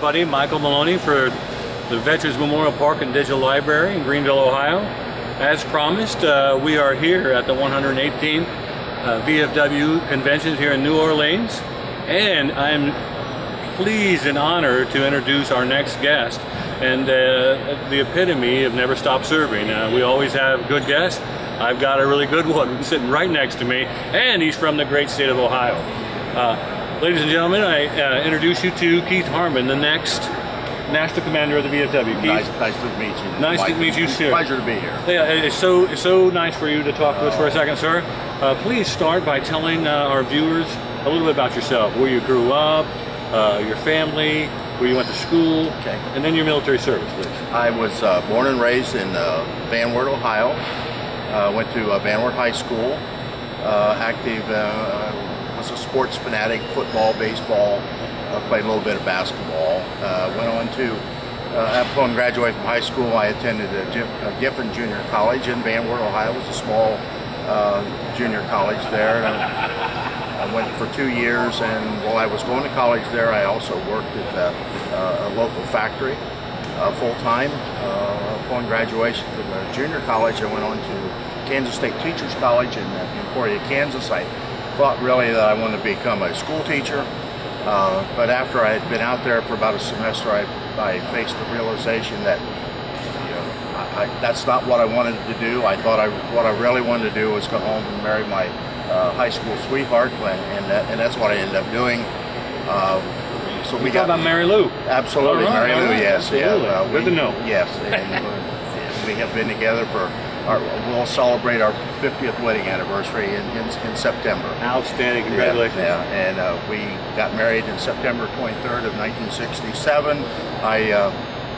everybody. Michael Maloney for the Veterans Memorial Park and Digital Library in Greenville, Ohio. As promised, we are here at the 118th VFW Convention here in New Orleans, and I'm pleased and honored to introduce our next guest, and the epitome of never stop serving. We always have good guests. I've got a really good one sitting right next to me, and he's from the great state of Ohio. Ladies and gentlemen, I introduce you to Keith Harmon, the next National Commander of the VFW. Keith, nice to meet you. Nice to meet you, sir. Pleasure to be here. Yeah, it's so nice for you to talk to us for a second, sir. Please start by telling our viewers a little bit about yourself, where you grew up, your family, where you went to school, okay, and then your military service, please. I was born and raised in Van Wert, Ohio. Went to Van Wert High School. Active, was a sports fanatic, football, baseball, played a little bit of basketball. Went on to, upon graduating from high school, I attended Giffen Junior College in Van Wert, Ohio. It was a small junior college there. I went for 2 years, and while I was going to college there, I also worked at a local factory full-time. Upon graduation from the junior college, I went on to Kansas State Teachers College in Emporia, Kansas. I thought really that I wanted to become a school teacher, but after I had been out there for about a semester, I faced the realization that that's not what I wanted to do. I thought what I really wanted to do was go home and marry my high school sweetheart, and that's what I ended up doing. So we got about Mary Lou. Absolutely, Mary Lou. Yes, absolutely. Yeah. Good to know. Yes, and we have been together for. We'll celebrate our 50th wedding anniversary in September. Outstanding! Congratulations. Yeah, and we got married in September 23rd of 1967. I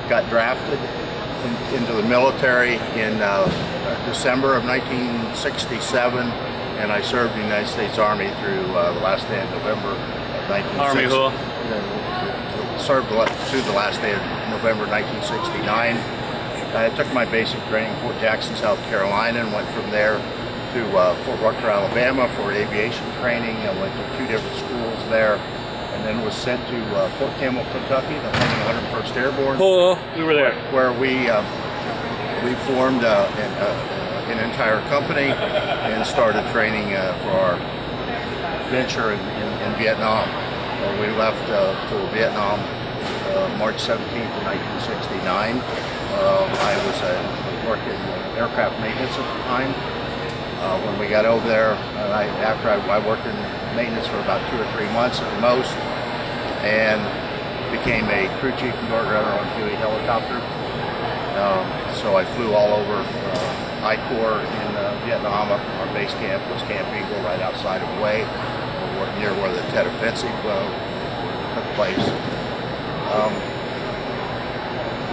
got drafted into the military in December of 1967, and I served in the United States Army through the last day of November of 1960. Army who? Served through the last day of November 1969. I took my basic training in Fort Jackson, South Carolina, and went from there to Fort Rucker, Alabama for aviation training. I went to 2 different schools there, and then was sent to Fort Campbell, Kentucky, the 101st Airborne. Oh, we were there. Where we formed an entire company and started training for our venture in Vietnam. We left for Vietnam March 17th of 1969. I was working aircraft maintenance at the time. When we got over there, after I worked in maintenance for about 2 or 3 months at most, and became a crew chief and door gunner on Huey helicopter. So I flew all over I Corps in Vietnam. Our base camp was Camp Eagle, right outside of Hue, near where the Tet Offensive took place.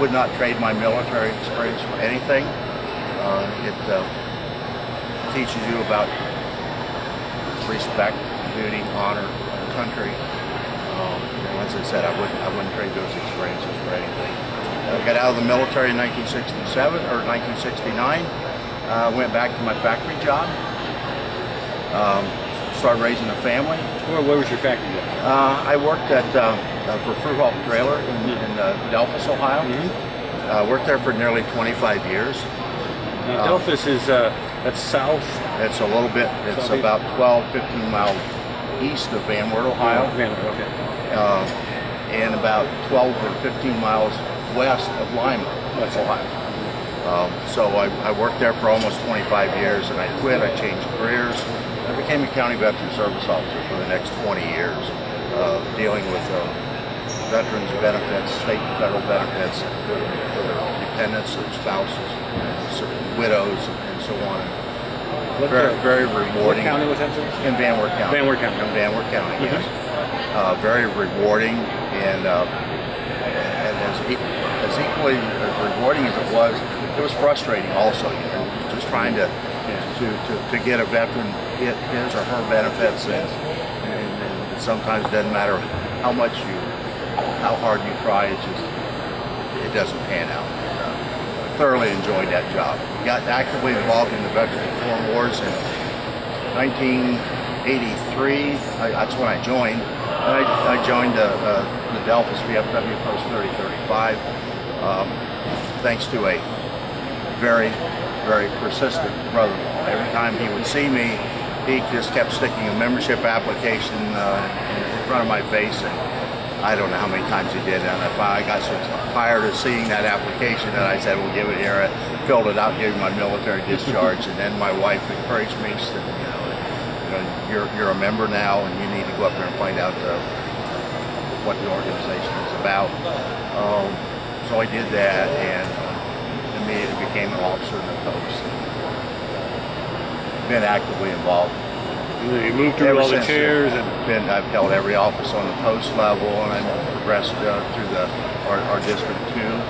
Would not trade my military experience for anything. It teaches you about respect, duty, honor, country. As I said, I wouldn't trade those experiences for anything. I got out of the military in 1967 or 1969. Went back to my factory job. Started raising a family. Where was your factory job? I worked at for Fruhoff Trailer in Delphus, Ohio. Mm-hmm. Worked there for nearly 25 years. Delphus is that's south. It's a little bit. It's southeast. About 12-15 miles east of Van Wert, Ohio. Van Wert, okay. And about 12 or 15 miles west of Lima, Ohio. So I worked there for almost 25 years, and I quit. I changed careers. I became a county veteran service officer for the next 20 years, dealing with veterans benefits, state and federal benefits for their dependents, their spouses, widows, and so on. Very rewarding. What county was that, sir? In Van Wert County. Van Wert County. In Van Wert County, mm-hmm. Yes. Very rewarding, and as equally as rewarding as it was frustrating also. Just trying to get a veteran his or her benefits, and it sometimes doesn't matter how hard you try, it doesn't pan out. Thoroughly enjoyed that job. Got actively involved in the Veteran Foreign Wars in 1983. That's when I joined. I joined the Delphus VFW Post 3035 thanks to a very, very persistent brother-in-law. Every time he would see me, he just kept sticking a membership application in front of my face, and I don't know how many times he did. And I got so tired of seeing that application that I said, "Well, give it here." I filled it out, gave him my military discharge, and then my wife encouraged me. She said, you're a member now, and you need to go up there and find out what the organization is about. So I did that, and immediately became an officer in the post. Been actively involved. You moved through all the chairs, and I've held every office on the post level, and I progressed through our District 2.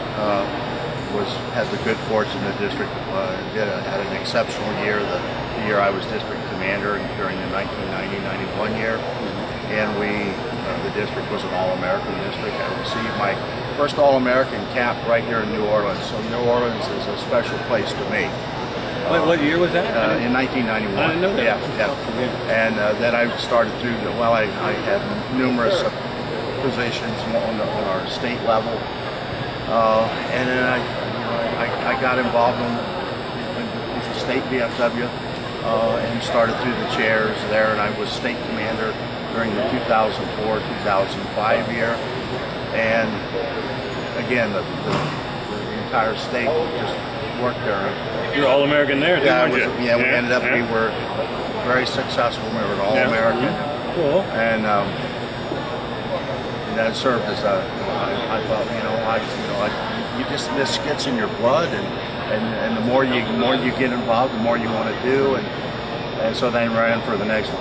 Had the good fortune the district had an exceptional year. The year I was district commander during the 1990-91 year, and the district was an All-American district. I received my first All-American cap right here in New Orleans. So New Orleans is a special place to me. What year was that? In 1991. I didn't know that. Yeah. And then I started through I had numerous positions on our state level, and then I got involved with the state VFW and started through the chairs there, and I was state commander during the 2004-2005 year, and again the entire state just worked there. You're All-American there, too, Yeah, weren't you? we ended up, we were very successful. We were an All-American. Cool. And that served as I thought, this gets in your blood, and the more you get involved, the more you want to do, and so then ran for the next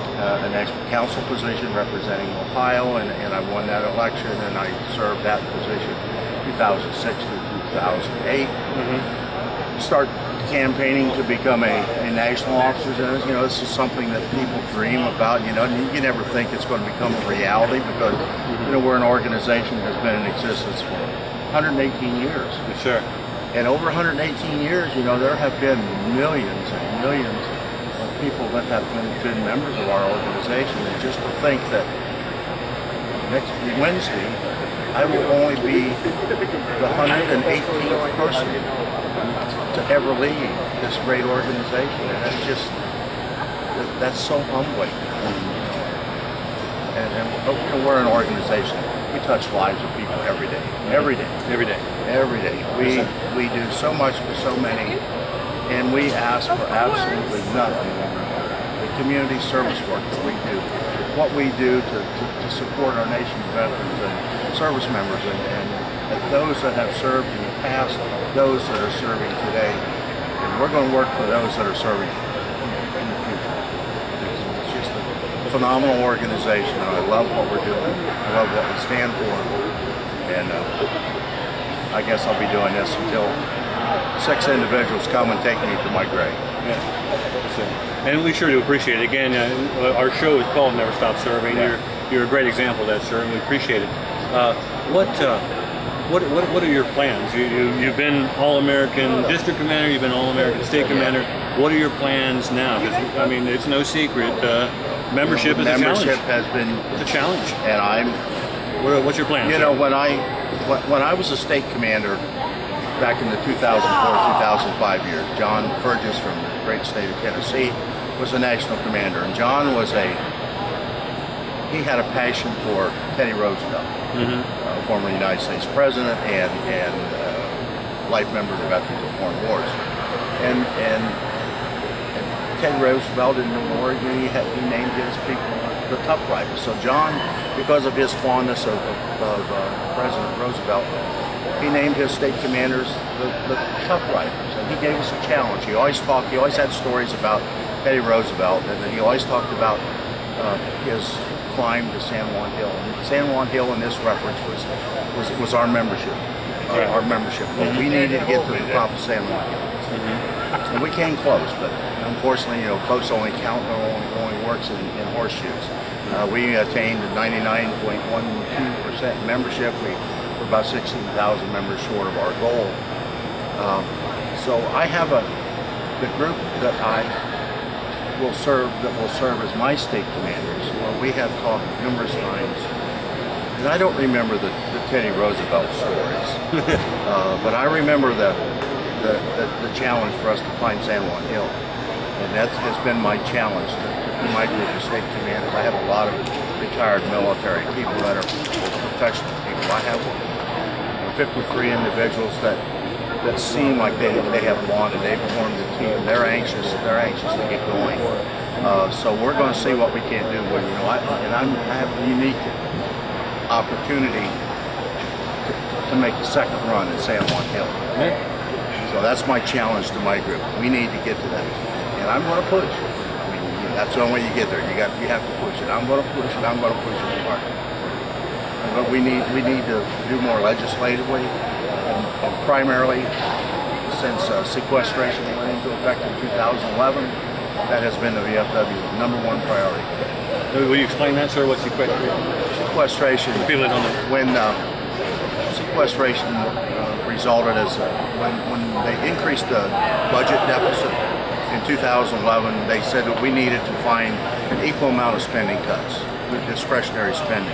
council position representing Ohio, and I won that election, and I served that position 2006 to 2008. Start campaigning to become a national officer. This is something that people dream about. You never think it's going to become a reality, because we're an organization that has been in existence for 118 years. Sure. And over 118 years, there have been millions and millions of people that have been members of our organization. And just to think that next Wednesday, I will only be the 118th person to ever lead this great organization, and that's so humbling. And we're an organization. We touch lives of people every day. We do so much for so many, and we ask for absolutely nothing. The community service work that we do, what we do to support our nation's veterans and service members, and those that have served in the past, those that are serving today, and we're going to work for those that are serving in the future. It's just a phenomenal organization, and I love what we're doing. I love what we stand for, and I guess I'll be doing this until 6 individuals come and take me to my grave. Yeah. And we sure do appreciate it. Again, our show is called Never Stop Serving. Yeah. You're a great example of that, sir, and we appreciate it. What are your plans? You've been All-American District Commander, you've been All-American State Commander. What are your plans now? Because, it's no secret. Membership is a challenge. Membership has been... It's a challenge. And What's your plan? When I was a state commander back in the 2004-2005 year, John Fergus from the great state of Tennessee was the national commander. And John he had a passion for Teddy Roosevelt, former United States president and life member of the Veterans of Foreign Wars. And Teddy Roosevelt in the war, he named his people the Tough Riders. So John, because of his fondness of President Roosevelt, he named his state commanders the Tough Riders, and he gave us a challenge. He always had stories about Teddy Roosevelt, and he always talked about his climb to San Juan Hill. And San Juan Hill in this reference was our membership. Our membership. We needed to get to the top of San Juan Hill. And we came close, but unfortunately, close only works in horseshoes. We attained 99.12% membership. We're about 16,000 members short of our goal. So I have the group that will serve as my state commanders. Well, we have talked numerous times And I don't remember the Teddy Roosevelt stories, but I remember the challenge for us to find San Juan Hill. And that has been my challenge to my group of state commanders. I have a lot of retired military people that are professional people. I have 53 individuals that seem like they have bonded. They've formed a team. They're anxious to get going. So we're going to see what we can do. I have a unique opportunity to make the second run in San Juan Hill. So that's my challenge to my group. We need to get to that, and I'm going to push. I mean, that's the only way you get there. You have to push it. I'm going to push it. I'm going to push it hard. But we need to do more legislatively, and primarily since sequestration went into effect in 2011, that has been the VFW's #1 priority. Will you explain that, sir? What's sequestration? Sequestration. People that don't know. When sequestration resulted as when they increased the budget deficit in 2011, they said that we needed to find an equal amount of spending cuts, discretionary spending.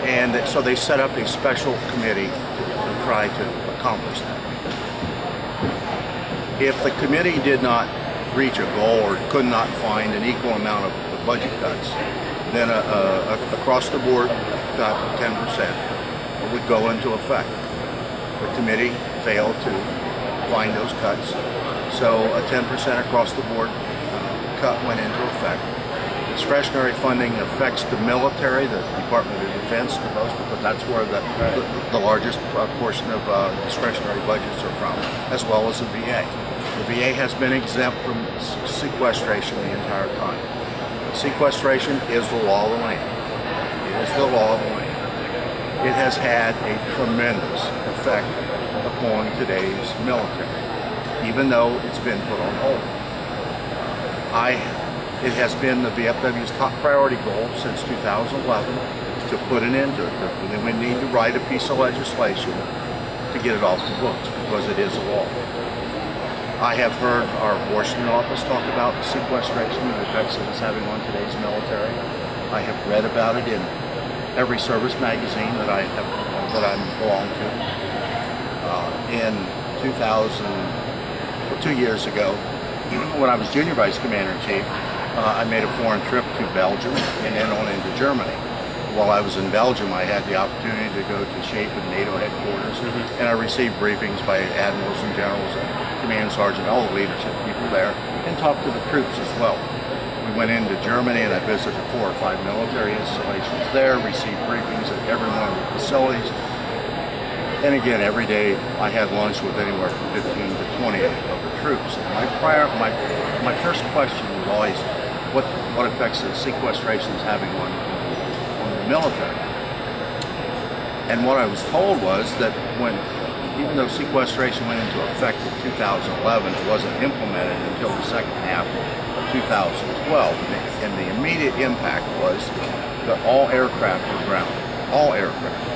And so they set up a special committee to try to accomplish that. If the committee did not reach a goal or could not find an equal amount of budget cuts, then across the board cut 10% would go into effect. The committee failed to find those cuts, so a 10% across the board cut went into effect. Discretionary funding affects the military, the Department of Defense the most, because that's where the largest portion of discretionary budgets are from, as well as the VA. The VA has been exempt from sequestration the entire time. Sequestration is the law of the land. It is the law of the land. It has had a tremendous effect upon today's military, even though it's been put on hold. It has been the VFW's top priority goal since 2011 to put an end to it. We need to write a piece of legislation to get it off the books because it is a law. I have heard our Washington office talk about sequestration and the effects it is having on today's military. I have read about it in every service magazine that I belong to. In 2 years ago, when I was Junior Vice Commander-in-Chief, I made a foreign trip to Belgium and then on into Germany. While I was in Belgium, I had the opportunity to go to SHAPE and NATO headquarters, and I received briefings by admirals and generals and command sergeant, all the leadership people there, and talked to the troops as well. We went into Germany and I visited 4 or 5 military installations there, received briefings at every one of the facilities. And again, every day I had lunch with anywhere from 15 to 20 of the troops. And my first question was always, what effects the sequestration is having on the military? And what I was told was that even though sequestration went into effect in 2011, it wasn't implemented until the second half of 2012. And the immediate impact was that all aircraft were grounded. All aircraft.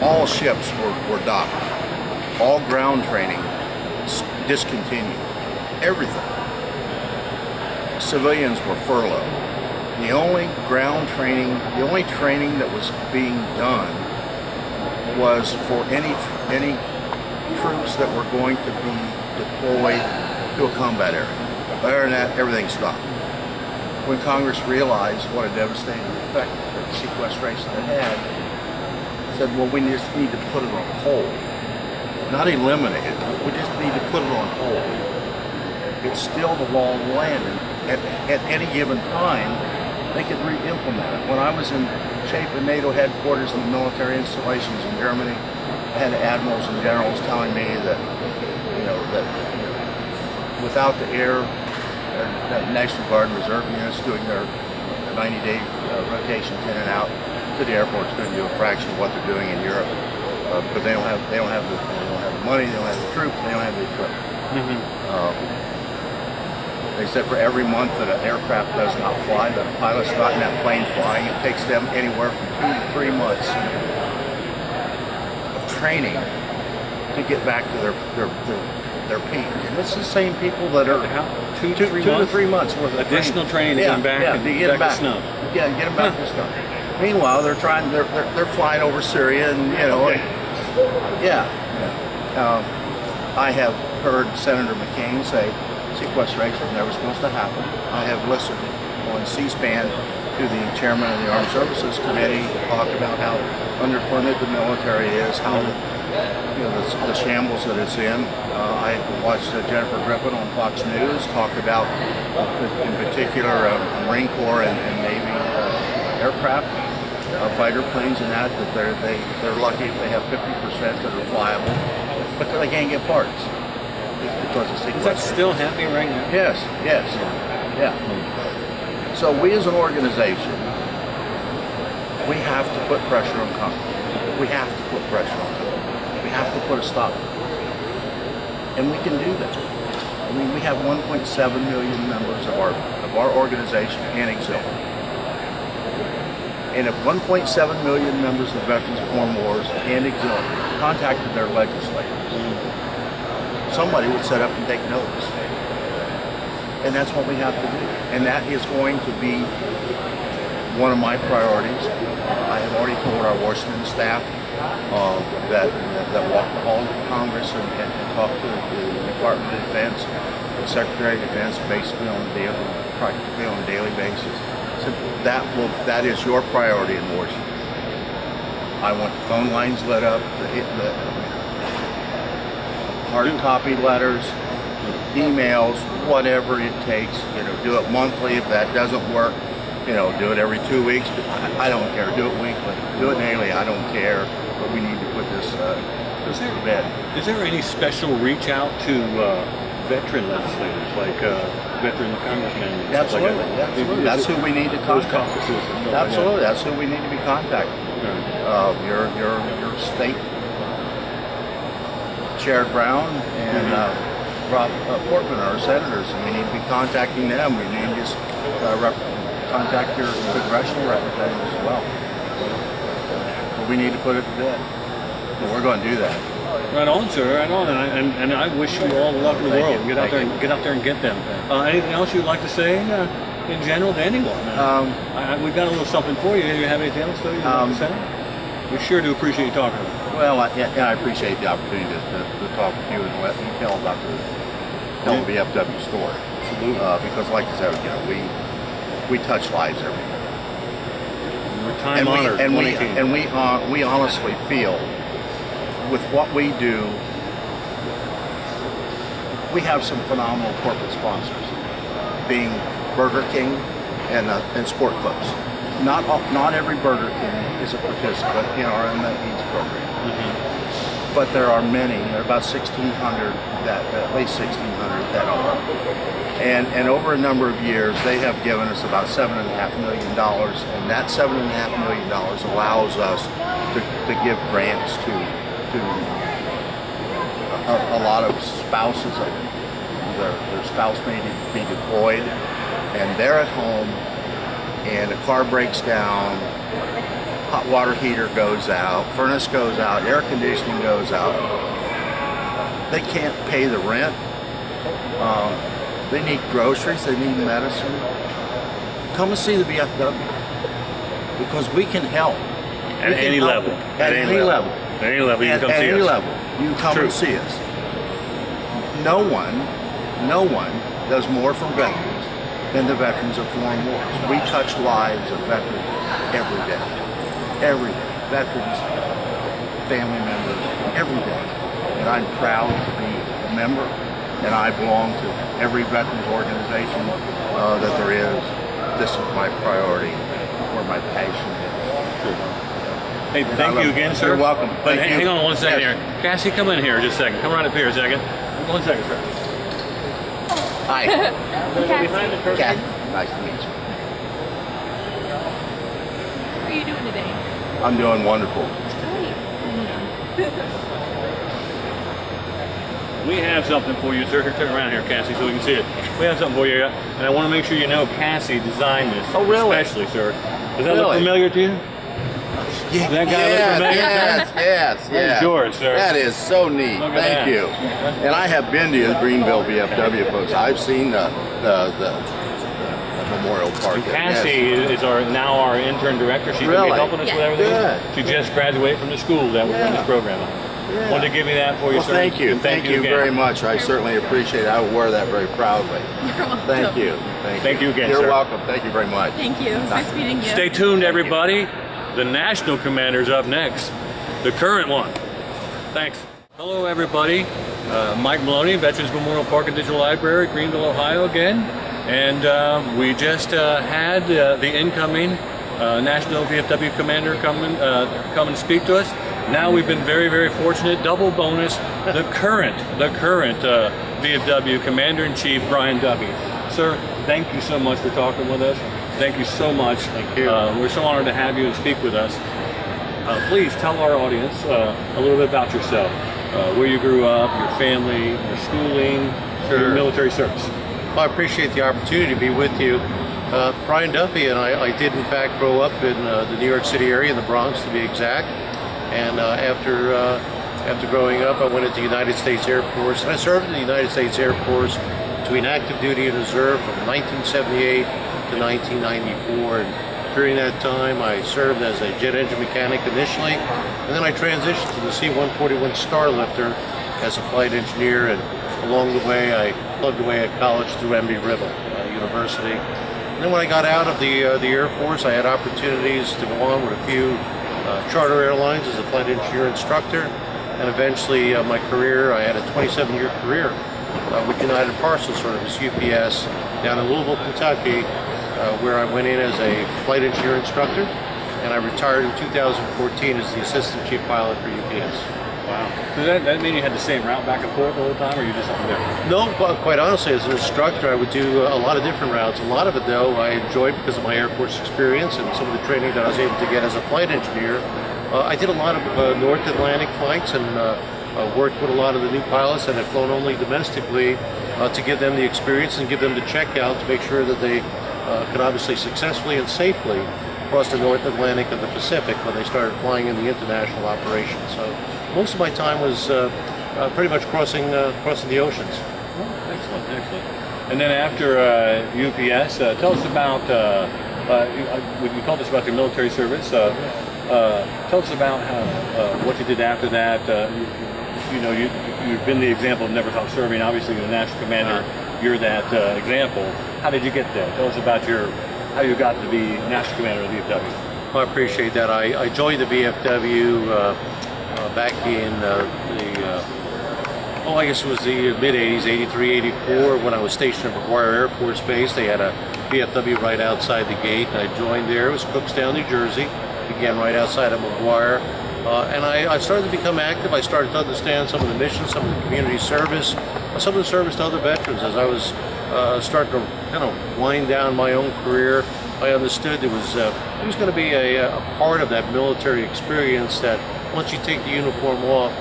All ships were docked. All ground training discontinued. Everything. Civilians were furloughed. The only ground training, the only training that was being done was for any troops that were going to be deployed to a combat area. Other than that, everything stopped. When Congress realized what a devastating effect that sequestration had, said, well, we just need to put it on hold. Not eliminate it, we just need to put it on hold. It's still the law of the land, and at any given time, they could re-implement it. When I was in SHAPE and NATO headquarters in the military installations in Germany, I had admirals and generals telling me that, without the air, National Guard and Reserve units doing their 90-day rotations in and out, to the airport's going to do a fraction of what they're doing in Europe, because they don't have the money, they don't have the troops, they don't have the equipment. They said for every month that an aircraft does not fly, that a pilot's not in that plane flying, it takes them anywhere from 2 to 3 months of training to get back to their peak. And it's the same people that are 2 to 3 months worth of additional training to get them back and to get them back. to snuff. Yeah, get them back to snuff. Meanwhile, they're flying over Syria, and yeah. I have heard Senator McCain say sequestration is never supposed to happen. I have listened on C-SPAN to the chairman of the Armed Services Committee talk about how underfunded the military is, how the shambles that it's in. I watched Jennifer Griffin on Fox News talk about, in particular, Marine Corps and Navy aircraft, fighter planes, and that they're lucky if they have 50% that are flyable, but they can't get parts because it's sequestered. Is that still happening right now? Yes. Yeah. So we as an organization, we have to put pressure on Congress. We have to put pressure on Congress. We have to put a stop. And we can do that. I mean, we have 1.7 million members of our organization and auxiliary. And if 1.7 million members of Veterans of Foreign Wars and auxiliary contacted their legislators, somebody would set up and take notice. And that's what we have to do. And that is going to be one of my priorities. I have already told our Washington staff that walk the halls of Congress and talk to the Department of Defense, the Secretary of Defense, basically practically on a daily basis. So that is your priority in Washington. I want the phone lines lit up, the hard copy letters, emails, whatever it takes. Do it monthly. If that doesn't work, do it every 2 weeks. I don't care. Do it weekly. Do it daily. I don't care. But we need to put this to bed. Is there any special reach out to veteran legislators, like veteran congressmen? Absolutely. Absolutely. That's who we need to contact. Absolutely. That's who we need to be contacting. Your state Sherrod Brown and Rob Portman, our senators, and we need to be contacting them. We need to just contact your congressional representatives as well. But we need to put it to bed. And we're going to do that. Right on, sir. Right on. And I wish you all the luck in the world. Get out there and get them. Anything else you'd like to say in general to anyone? We've got a little something for you. Do you have anything else you'd like to say? We sure do appreciate you talking to us. Well, I appreciate the opportunity to talk with you and let me tell about the VFW story. Absolutely. Because, like I said, we touch lives every day. We're time honored. And we honestly feel, with what we do, we have some phenomenal corporate sponsors, being Burger King and sport clubs. Not every Burger King is a participant in our unmet needs program. But there are many. There are about 1,600 at least 1,600 that are. And over a number of years, they have given us about $7.5 million, and that $7.5 million allows us to give grants to a lot of spouses. Their spouse may be deployed, and they're at home, and a car breaks down, hot water heater goes out, furnace goes out, air conditioning goes out. They can't pay the rent. They need groceries, they need medicine. Come and see the VFW, because we can help. At any level. At any level. At any level, you can come see us. At any level, you can come and see us. No one does more for veterans than the Veterans of Foreign Wars. We touch lives of veterans every day. Every day. Veterans, family members, every day. And I'm proud to be a member, and I belong to every veterans organization that there is. This is my priority, where my passion is. Hey, thank you again, sir. You're welcome. But hang on one second here. Cassie, come in here just a second. Come right up here a second. 1 second, sir. Hi. Cassie. Kathy. Nice to meet you. How are you doing today? I'm doing wonderful. Great. We have something for you, sir. Turn around here, Cassie, so we can see it. We have something for you, and I want to make sure you know Cassie designed this. Oh, really? Especially, sir. Does that look familiar to you? Yeah, That guy look familiar? yes. That's yours, sir. That is so neat. Look at Thank that. you. And I have been to the Greenville VFW post. I've seen the Memorial Park. And Cassie is now our intern director. She's going to be helping us with everything. Good. She just graduated from the school that we run this program on. Yeah. Wanted to give me that for you, Well, sir. thank you. And Thank you again. very much. I certainly appreciate it. I wear that very proudly. You're welcome. Thank you. Thank you again, You're sir. welcome. Thank you very much. Thank you. It's nice meeting you. Stay tuned, everybody. The national commander's up next. The current one. Thanks. Hello, everybody. Mike Maloney, Veterans Memorial Park and Digital Library, Greenville, Ohio again. And we just had the incoming National VFW Commander come and speak to us. Now we've been very, very fortunate. Double bonus, the current VFW Commander-in-Chief, Brian Duffy. Sir, thank you so much for talking with us. Thank you so much. Thank you. We're so honored to have you and speak with us. Please tell our audience a little bit about yourself, where you grew up, your family, your schooling, your military service. Well, I appreciate the opportunity to be with you. Brian Duffy and I did in fact grow up in the New York City area, in the Bronx to be exact. And after growing up, I went into the United States Air Force, and I served in the United States Air Force between active duty and reserve from 1978 to 1994. And during that time, I served as a jet engine mechanic initially, and then I transitioned to the C-141 Starlifter as a flight engineer. And along the way, I plugged away at college through Embry-Riddle University. And then when I got out of the Air Force, I had opportunities to go on with a few charter airlines as a flight engineer instructor, and eventually my career, I had a 27-year career with United Parcel Service, UPS, down in Louisville, Kentucky, where I went in as a flight engineer instructor, and I retired in 2014 as the assistant chief pilot for UPS. Wow. Does that mean you had the same route back and forth all the time, or you did something different? No, quite honestly, as an instructor, I would do a lot of different routes. A lot of it, though, I enjoyed because of my Air Force experience and some of the training that I was able to get as a flight engineer. I did a lot of North Atlantic flights and worked with a lot of the new pilots that had flown only domestically to give them the experience and give them the checkout to make sure that they could obviously successfully and safely cross the North Atlantic and the Pacific when they started flying in the international operations. So most of my time was pretty much crossing the oceans. Oh, excellent, excellent. And then after UPS, tell us about, you told us about your military service. Tell us about how, what you did after that. You've been the example of never stop serving. Obviously, you're the national commander. You're that example. How did you get there? Tell us about how you got to be national commander of the VFW. Well, I appreciate that. I joined the VFW back in I guess it was the mid-'80s, 83, 84, when I was stationed at McGuire Air Force Base. They had a VFW right outside the gate, and I joined there. It was Cookstown, New Jersey, again right outside of McGuire. And I started to become active. I started to understand some of the missions, some of the community service, some of the service to other veterans. As I was starting to kind of wind down my own career, I understood it was going to be a part of that military experience that once you take the uniform off,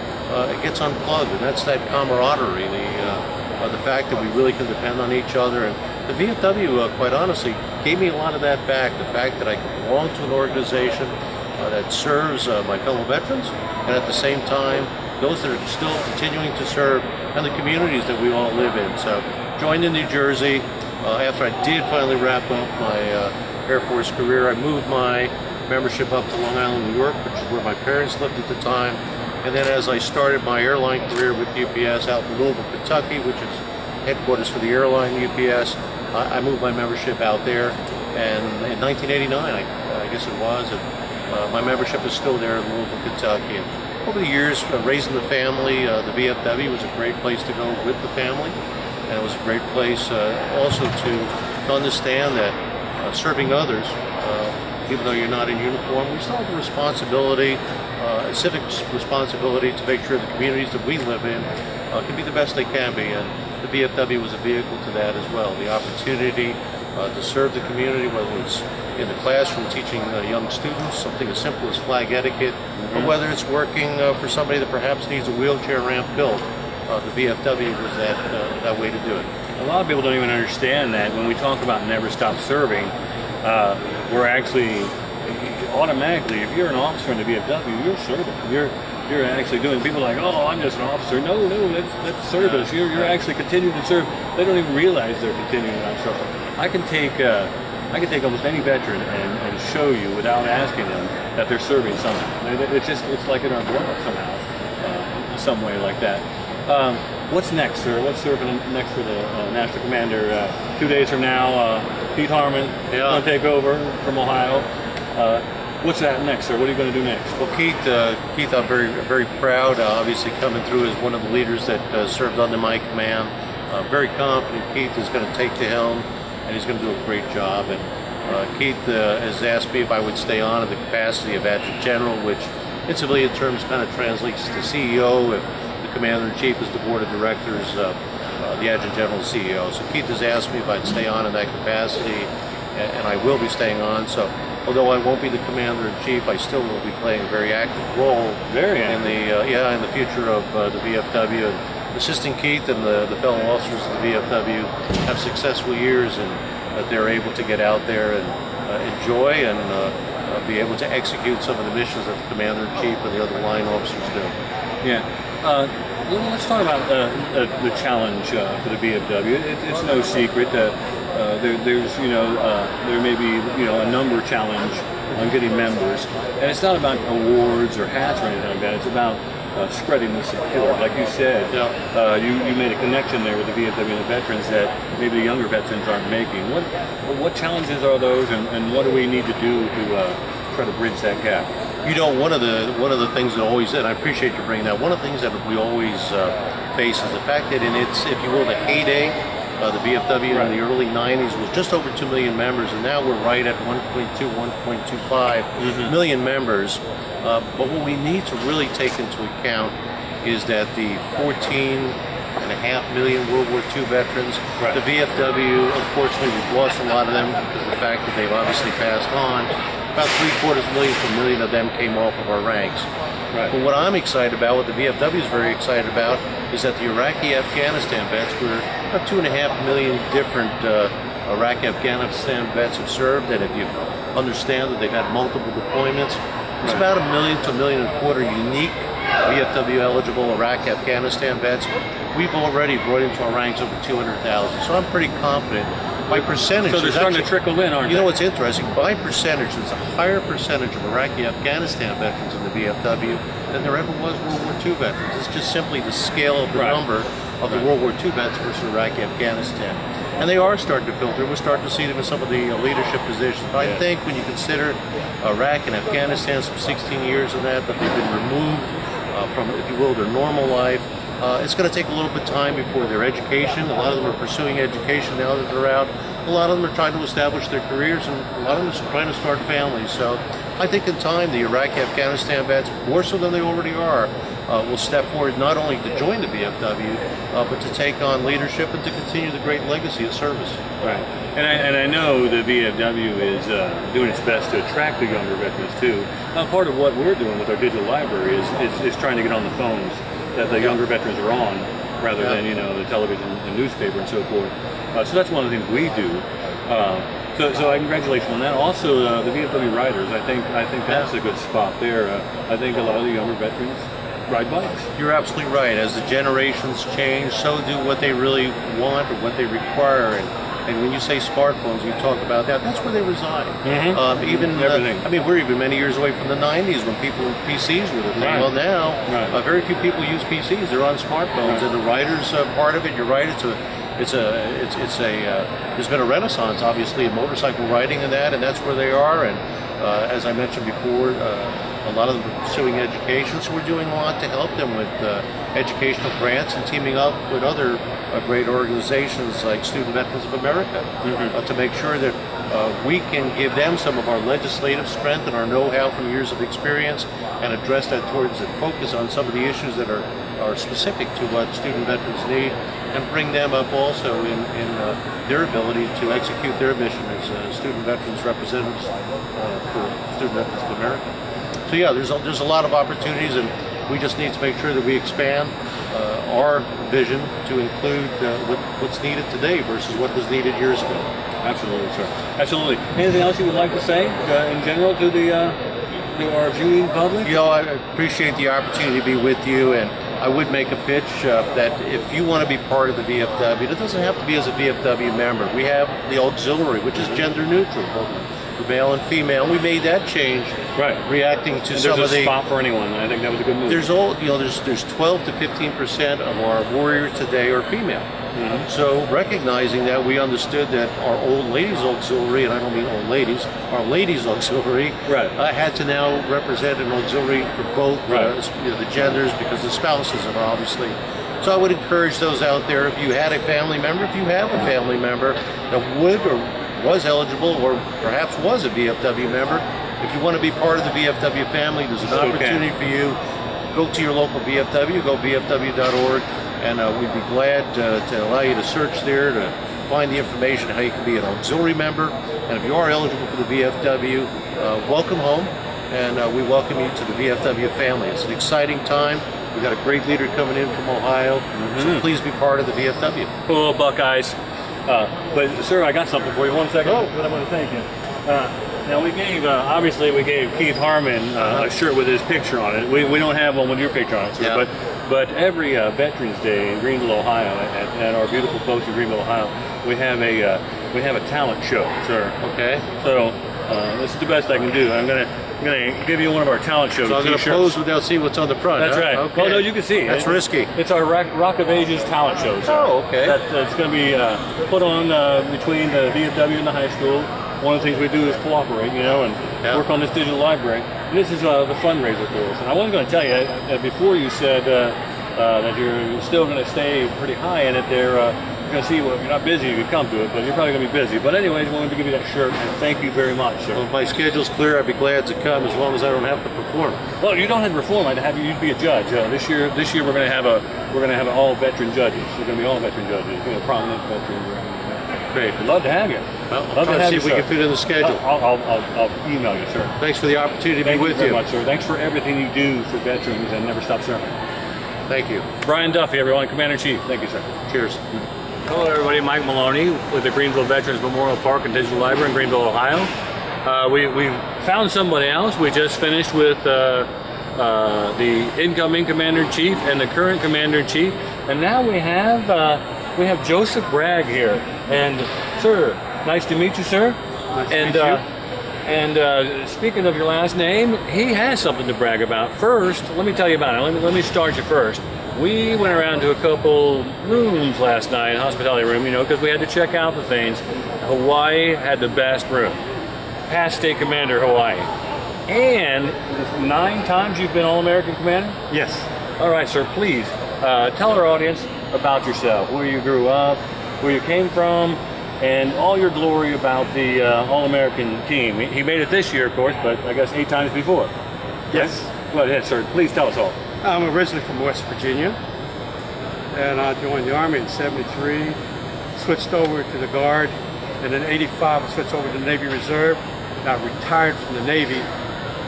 it gets unplugged, and that's that camaraderie, the fact that we really can depend on each other. And the VFW, quite honestly, gave me a lot of that back, the fact that I can belong to an organization that serves my fellow veterans, and at the same time, those that are still continuing to serve, and the communities that we all live in. So, joined in New Jersey. After I did finally wrap up my Air Force career, I moved my membership up to Long Island, New York, which is where my parents lived at the time. And then as I started my airline career with UPS out in Louisville, Kentucky, which is headquarters for the airline UPS, I moved my membership out there. And in 1989, I guess it was, and my membership is still there in Louisville, Kentucky. And over the years, raising the family, the VFW was a great place to go with the family. And it was a great place also to understand that serving others, even though you're not in uniform, we still have a responsibility, a civic responsibility to make sure the communities that we live in can be the best they can be. And the VFW was a vehicle to that as well. The opportunity to serve the community, whether it's in the classroom teaching young students something as simple as flag etiquette, or whether it's working for somebody that perhaps needs a wheelchair ramp built. The VFW was that way to do it. A lot of people don't even understand that when we talk about never stop serving, we're actually automatically, if you're an officer in the VFW, you're serving. You're actually doing. People are like, oh, I'm just an officer. No, that's service. You're actually continuing to serve. They don't even realize they're continuing on serving. I can take almost any veteran and show you without asking them that they're serving somehow. It's like in our blood somehow, some way like that. What's next, sir? What's serving next for the National Commander? 2 days from now, Pete Harmon going to take over from Ohio. What's that next, sir? What are you going to do next? Well, Keith, I'm very proud. Obviously, coming through as one of the leaders that served under my command. Very confident Keith is going to take the helm, and he's going to do a great job. And Keith has asked me if I would stay on in the capacity of Adjutant General, which in civilian terms kind of translates to CEO. If the Commander-in-Chief is the Board of Directors, the Adjutant General is CEO. So Keith has asked me if I'd stay on in that capacity, and I will be staying on. So although I won't be the Commander-in-Chief, I still will be playing a very active role in the future of the VFW. And assisting Keith and the fellow officers of the VFW have successful years, and that they're able to get out there and enjoy and be able to execute some of the missions that the Commander-in-Chief and the other line officers do. Yeah. Let's talk about the challenge for the VFW. It's no secret that there's there may be a number challenge on getting members, and it's not about awards or hats or anything like that. It's about spreading the support. Like you said, you made a connection there with the VFW and the veterans that maybe the younger veterans aren't making. What challenges are those, and what do we need to do to try to bridge that gap? One of the things that always, and I appreciate you bringing that, one of the things that we always face is the fact that in its, if you will, the heyday, the VFW in the early 90s was just over 2 million members, and now we're right at 1.25 million members. But what we need to really take into account is that the 14.5 million World War II veterans, the VFW, unfortunately, we've lost a lot of them because of the fact that they've obviously passed on. About 750,000 million of them came off of our ranks. But what I'm excited about, what the VFW is very excited about, is that the Iraqi-Afghanistan vets, where about 2.5 million different Iraqi-Afghanistan vets have served, and if you understand that they've had multiple deployments, it's about 1 million to 1.25 million unique VFW-eligible Iraq-Afghanistan vets. We've already brought into our ranks over 200,000, so I'm pretty confident. By percentage, so they're starting to trickle in, aren't they? You know what's interesting? By percentage, there's a higher percentage of Iraqi-Afghanistan veterans in the VFW than there ever was World War II veterans. It's just simply the scale of the number of the World War II vets versus Iraqi-Afghanistan. And they are starting to filter. We're starting to see them in some of the leadership positions. But I think when you consider Iraq and Afghanistan, some 16 years of that they've been removed from, if you will, their normal life, it's going to take a little bit of time before their education. A lot of them are pursuing education now that they're out. A lot of them are trying to establish their careers, and a lot of them are trying to start families. So I think in time the Iraqi-Afghanistan vets, more so than they already are, will step forward not only to join the VFW, but to take on leadership and to continue the great legacy of service. Right. And I know the VFW is doing its best to attract the younger veterans too. Part of what we're doing with our digital library is trying to get on the phones that the younger veterans are on, rather than the television and newspaper and so forth. So that's one of the things we do. So I congratulate you on that. Also, the VFW riders, I think that's a good spot there. I think a lot of the younger veterans ride bikes. You're absolutely right. As the generations change, so do what they really want or what they require. And when you say smartphones, you talk about that, that's where they reside. We're even many years away from the 90s when PCs were the thing. Well, now, very few people use PCs. They're on smartphones. And the riders part of it, you're right, there's been a renaissance, obviously, in motorcycle riding and that's where they are. And as I mentioned before, a lot of them are pursuing education, so we're doing a lot to help them with educational grants and teaming up with other great organizations like Student Veterans of America to make sure that we can give them some of our legislative strength and our know-how from years of experience and address that towards and focus on some of the issues that are specific to what student veterans need, and bring them up also in their ability to execute their mission as student veterans representatives for Student Veterans of America. So yeah, there's a lot of opportunities, and we just need to make sure that we expand our vision to include what's needed today versus what was needed years ago. Absolutely, sir. Absolutely. Anything else you would like to say in general to the to our viewing public? You know, I appreciate the opportunity to be with you, and I would make a pitch that if you want to be part of the VFW, it doesn't have to be as a VFW member. We have the auxiliary, which is gender neutral, both for male and female. We made that change, Right. reacting to And some there's of a the. spot for anyone. I think that was a good move. There's 12 to 15% of our warriors today are female. Mhm. So recognizing that, we understood that our old ladies auxiliary, and I don't mean old ladies, our ladies auxiliary, Right. had to now represent an auxiliary for both Right. the genders, because the spouses are obviously. So I would encourage those out there, if you had a family member, if you have a family member that would or was eligible or perhaps was a VFW member, if you want to be part of the VFW family, there's an Still can. opportunity for you. Go to your local VFW, go vfw.org, and we'd be glad to allow you to search there to find the information how you can be an auxiliary member. And if you are eligible for the VFW, welcome home, and we welcome you to the VFW family. It's an exciting time. We've got a great leader coming in from Ohio, so please be part of the VFW. Hello, Buckeyes. But sir, I got something for you. 1 second. Oh. But I want to thank you. Now we gave, obviously we gave Keith Harmon a shirt with his picture on it. We don't have one with your picture on it, sir. Yeah. But every Veterans Day in Greenville, Ohio, at our beautiful folks in Greenville, Ohio, we have a talent show, sir. Okay? So this is the best I can do. I'm gonna give you one of our talent show So I'm going to t-shirts. pose without seeing what's on the front. That's huh? right. Okay. Oh no, you can see. That's risky. It's our Rock of Ages talent show. Sir. Oh, okay. That's going to be put on between the VFW and the high school. One of the things we do is cooperate, and Yeah. work on this digital library. And this is the fundraiser for us. And I was going to tell you before you said that you're still going to stay pretty high in it. There, you're going to see. Well, if you're not busy, you can come to it, but you're probably going to be busy. But anyways, wanted to give you that shirt, and thank you very much, sir. Well, if my schedule's clear, I'd be glad to come as long as I don't have to perform. Well, you don't have to perform. I'd have you'd be a judge. This year we're going to have all veteran judges. We're going to be all veteran judges. Prominent veterans. Great. I'd love to have you. Well, Love I'll to try to have see you, if we sir. can fit in the schedule. I'll email you, sir. Thanks for the opportunity to Thank be you with very you. much, sir. Thanks for everything you do for veterans and Never Stop Serving. Thank you. Brian Duffy, everyone, Commander-in-Chief. Thank you, sir. Cheers. Hello, everybody. Mike Maloney with the Greenville Veterans Memorial Park and Digital Library in Greenville, Ohio. We found somebody else. We just finished with the incoming Commander-in-Chief and the current Commander-in-Chief, and now we have Joseph Bragg here. And sir, nice to meet you, sir. Nice to meet you. And speaking of your last name, he has something to brag about. First, let me tell you about it. Let me start you first. We went around to a couple rooms last night, hospitality room, because we had to check out the things. Hawaii had the best room. Past State Commander, Hawaii. And 9 times you've been All-American Commander? Yes. All right, sir, please tell our audience about yourself, where you grew up, where you came from, and all your glory about the All-American team. He made it this year, of course, but I guess 8 times before. Yes. Go ahead, sir. Please tell us all. I'm originally from West Virginia, and I joined the Army in '73, switched over to the Guard, and in '85 I switched over to the Navy Reserve, and I retired from the Navy,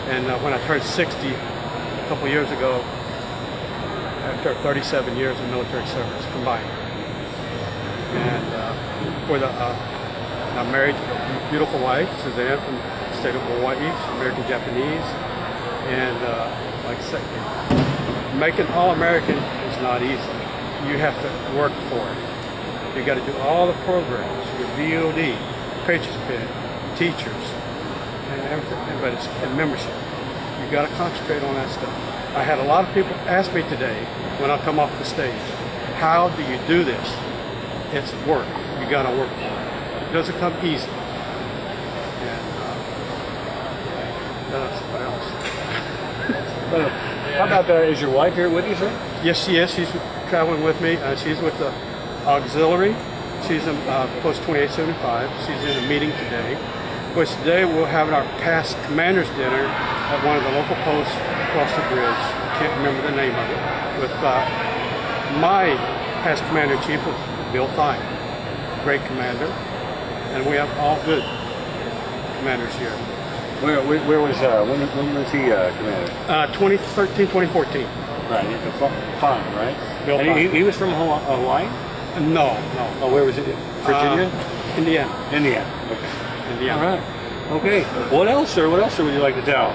and when I turned 60 a couple years ago, after 37 years of military service combined. And I'm married to a beautiful wife, Suzanne, from the state of Hawaii. She's American Japanese. And like I said, making All-American is not easy. You have to work for it. You got to do all the programs, your VOD, Patriots Pin, teachers, and everything, and membership. You got to concentrate on that stuff. I had a lot of people ask me today when I come off the stage, how do you do this? It's work. You got to work for it. It doesn't come easy. And what else? How about is your wife here with you, sir? Yes, she is. She's traveling with me. She's with the auxiliary. She's in post 2875. She's in a meeting today. Which today we're having our past commander's dinner at one of the local posts across the bridge. I can't remember the name of it. With my past commander-in-chief, Bill Fine, great commander, and we have all good commanders here. Where was when was he commander? 2013, 2014. Right, Fine, right? Bill And Fine. he was from Hawaii? No. Oh, where was it? Virginia? Indiana. Indiana. Okay. Indiana. All right. Okay. What else, sir? What else, sir, would you like to tell?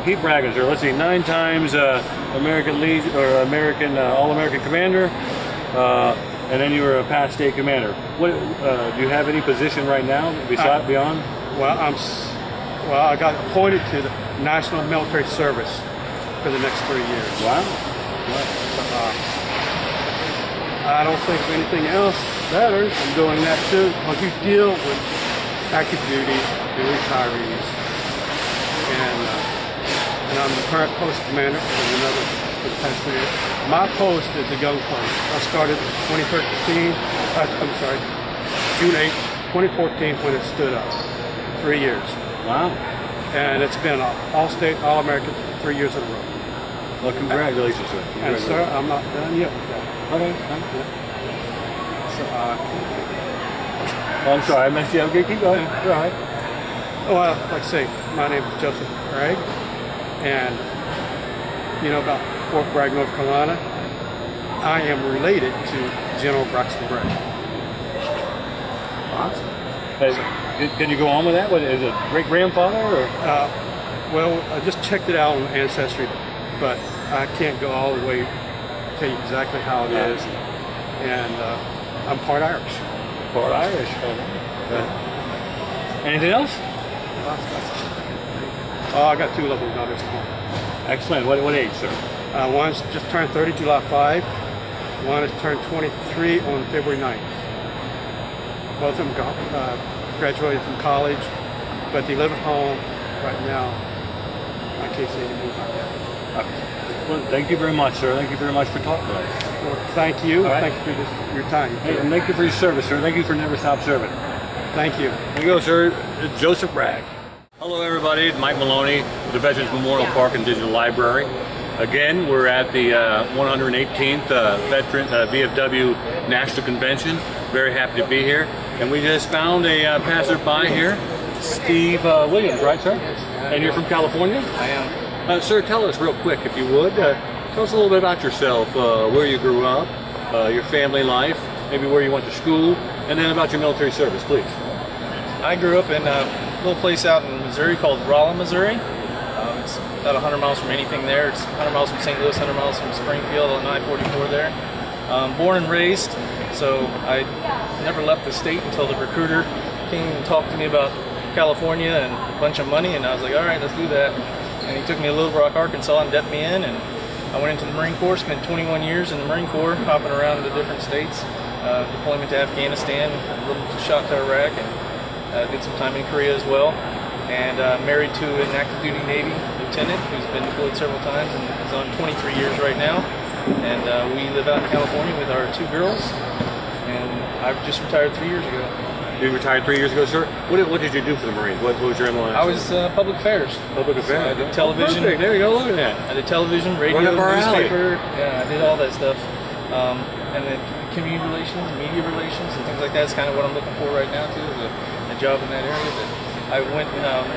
Keep bragging, sir. Let's see, 9 times American Legion or American All-American Commander, and then you were a past state commander. What do you have any position right now beyond? Well, I got appointed to the National Military Service for the next 3 years. Wow. I don't think of anything else better than doing that too, because you deal with active duty and retirees, and I'm the current post commander for the past 3 years. My post is a young post. I started in 2013. June 8, 2014, when it stood up. 3 years. Wow. And it's been all-state, all-American 3 years in a row. Well, congratulations, sir. And sir, I'm not done yet with that. Okay. So, I'm sorry, I messed you up. Okay, keep going. You're all right. well, like I say, my name is Joseph Bragg, and you know about Fort Bragg, North Carolina. I am related to General Braxton Bragg. Awesome. Can you go on with that? What is it, great-grandfather or? Well, I just checked it out on Ancestry, but I can't go all the way, tell you exactly how it is. And I'm part Irish. Part Irish. Anything else? Oh, I got 2 lovely daughters at home. Excellent. What age, sir? One's just turned 30 July 5. One has turned 23 on February 9th. Both of them graduated from college, but they live at home right now. I can't say anything about that. Well, thank you very much, sir. Thank you very much for talking to us. Well, thank you. Right. Thank you for your time. Hey, and thank you for your service, sir. Thank you for never stop serving. Thank you. There you go, sir. Joseph Bragg. Hello, everybody. Mike Maloney, the Veterans Memorial Park and Digital Library. Again, we're at the 118th VFW National Convention. Very happy to be here. And we just found a passerby here, Steve Williams, right, sir? And you're from California? I am. Sir, tell us real quick, if you would. Tell us a little bit about yourself, where you grew up, your family life, maybe where you went to school, and then about your military service, please. I grew up in a little place out in Missouri called Rolla, Missouri. It's about 100 miles from anything there. It's 100 miles from St. Louis, 100 miles from Springfield on I-44 there. Born and raised, so I never left the state until the recruiter came and talked to me about California and a bunch of money, and I was like, all right, let's do that. And he took me to Little Rock, Arkansas and depped me in, and I went into the Marine Corps, spent 21 years in the Marine Corps, hopping around to different states, deployment to Afghanistan, a little shot to Iraq, and did some time in Korea as well. And married to an active duty Navy lieutenant who's been deployed several times and is on 23 years right now. And we live out in California with our 2 girls, and I've just retired 3 years ago. You retired 3 years ago, sir? What did you do for the Marines? What was your MLS? I was public affairs. Public affairs. So I did television. Perfect. There you go. Look at that. I did television, radio, Right up our alley. newspaper. Yeah, I did all that stuff. And then community relations, media relations, and things like that is kind of what I'm looking for right now too, is a job in that area. But I went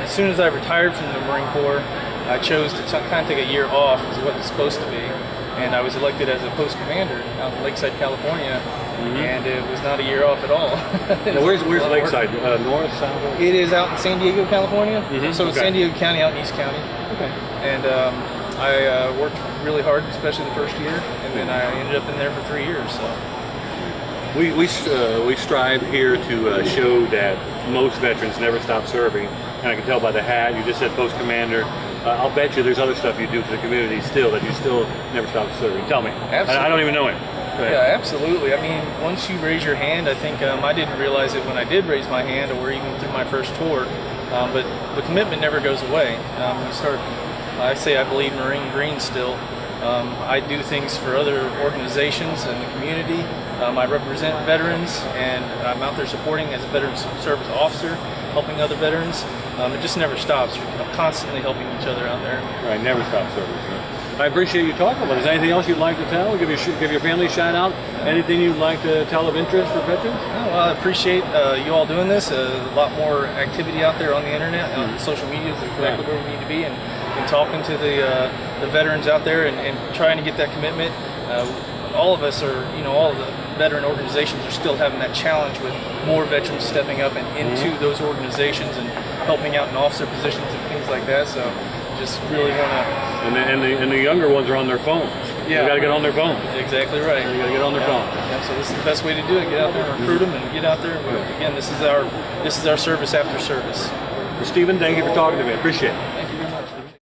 as soon as I retired from the Marine Corps, I chose to kind of take a year off, is what it's supposed to be. And I was elected as a post commander out in Lakeside, California. And it was not a year off at all. Now, where's Lakeside? North, south? It is out in San Diego, California. So it's Okay. San Diego County, out in East County. Okay. And I worked really hard, especially the first year, and then I ended up in there for 3 years. So We strive here to show that most veterans never stop serving, and I can tell by the hat. You just said post commander. I'll bet you there's other stuff you do for the community still that you still never stop serving. Tell me. Absolutely. I don't even know it. yeah, absolutely. I mean, once you raise your hand, I think I didn't realize it when I did raise my hand, or even through my first tour. But the commitment never goes away. You start. I say I believe Marine Green still. I do things for other organizations in the community. I represent veterans, and I'm out there supporting as a veteran service officer, helping other veterans. It just never stops. You're constantly helping each other out there. Right, never stop serving. I appreciate you talking about it. Is there anything else you'd like to tell? Give your family a shout out. Anything you'd like to tell of interest for veterans? Oh, well, I appreciate you all doing this. A lot more activity out there on the internet, on social media is exactly where we need to be, and talking to the veterans out there and trying to get that commitment. All of us are, all of the veteran organizations are still having that challenge with more veterans stepping up and into those organizations and helping out in officer positions and things like that. So just really want to. And the younger ones are on their phones. Yeah. You got to get on their phones. Exactly right. You got to get on their phones. Yeah, so this is the best way to do it. Get out there and recruit them, and get out there. Again, this is our service after service. Well, Stephen, thank you for talking to me. I appreciate it.